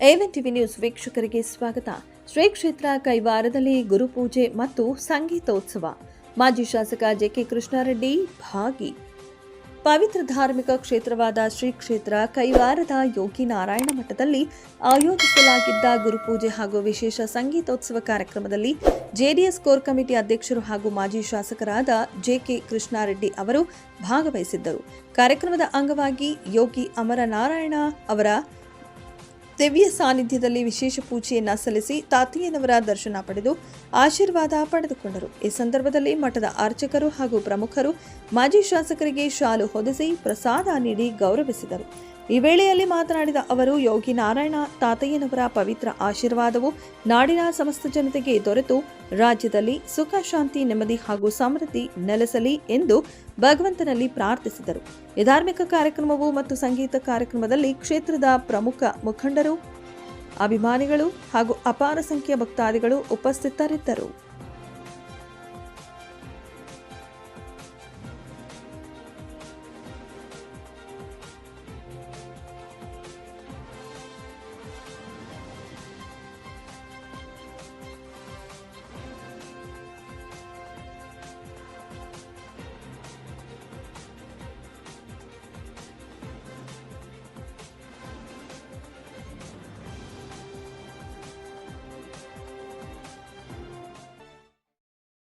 A one TV news ವೀಕ್ಷಕರಿಗೆ ಸ್ವಾಗತ. ಶ್ರೀ ಕ್ಷೇತ್ರ ಕೈವಾರದಲ್ಲಿ ಗುರುಪೂಜೆ ಮತ್ತು ಸಂಗೀತೋತ್ಸವ. ಮಾಜಿ ಶಾಸಕ ಜೆಕೆ ಕೃಷ್ಣಾರೆಡ್ಡಿ ಭಾಗಿ. ಪವಿತ್ರ ಧಾರ್ಮಿಕ ಕ್ಷೇತ್ರವಾದ ಶ್ರೀ ಕ್ಷೇತ್ರ ಕೈವಾರದ ಯೋಗಿ ನಾರಾಯಣ ಮಠದಲ್ಲಿ ಆಯೋಜಿಸಲಾಗಿದ್ದ ಗುರುಪೂಜೆ ಹಾಗೂ ವಿಶೇಷ ಸಂಗೀತೋತ್ಸವ ಕಾರ್ಯಕ್ರಮದಲ್ಲಿ ಜೆಡಿಎಸ್ ಕೋರ್ ಕಮಿಟಿ ಅಧ್ಯಕ್ಷರು ಹಾಗೂ ಮಾಜಿ ಶಾಸಕರಾದ ಜೆಕೆ ಕೃಷ್ಣಾರೆಡ್ಡಿ ಅವರು ಭಾಗವಹಿಸಿದ್ದರು. ಕಾರ್ಯಕ್ರಮದ ಅಂಗವಾಗಿ ಯೋಗಿ ಅಮರನಾರಾಯಣ ಅವರ ದಿವ್ಯ ಸಾನ್ನಿಧ್ಯದಲ್ಲಿ ವಿಶೇಷ ಪೂಜೆಯನ್ನ ಸಲ್ಲಿಸಿ ತಾತಯ್ಯನವರ ದರ್ಶನ ಪಡೆದು ಆಶೀರ್ವಾದ ಪಡೆದುಕೊಂಡರು. ಈ ಸಂದರ್ಭದಲ್ಲಿ ಮಠದ ಅರ್ಚಕರು ಹಾಗೂ ಪ್ರಮುಖರು ಮಾಜಿ ಶಾಸಕರಿಗೆ ಶಾಲು ಹೊದಿಸಿ ಪ್ರಸಾದ ನೀಡಿ ಗೌರವಿಸಿದರು. ಈ ವೇಳೆಯಲ್ಲಿ ಮಾತನಾಡಿದ ಅವರು, ಯೋಗಿ ನಾರಾಯಣ ತಾತಯ್ಯನವರ ಪವಿತ್ರ ಆಶೀರ್ವಾದವು ನಾಡಿನ ಸಮಸ್ತ ಜನತೆಗೆ ದೊರೆತು ರಾಜ್ಯದಲ್ಲಿ ಸುಖ, ಶಾಂತಿ, ನೆಮ್ಮದಿ ಹಾಗೂ ಸಮೃದ್ಧಿ ನೆಲೆಸಲಿ ಎಂದು ಭಗವಂತನಲ್ಲಿ ಪ್ರಾರ್ಥಿಸಿದರು. ಈ ಧಾರ್ಮಿಕ ಕಾರ್ಯಕ್ರಮವು ಮತ್ತು ಸಂಗೀತ ಕಾರ್ಯಕ್ರಮದಲ್ಲಿ ಕ್ಷೇತ್ರದ ಪ್ರಮುಖ ಮುಖಂಡರು, ಅಭಿಮಾನಿಗಳು ಹಾಗೂ ಅಪಾರ ಸಂಖ್ಯೆಯ ಭಕ್ತಾದಿಗಳು ಉಪಸ್ಥಿತರಿದ್ದರು.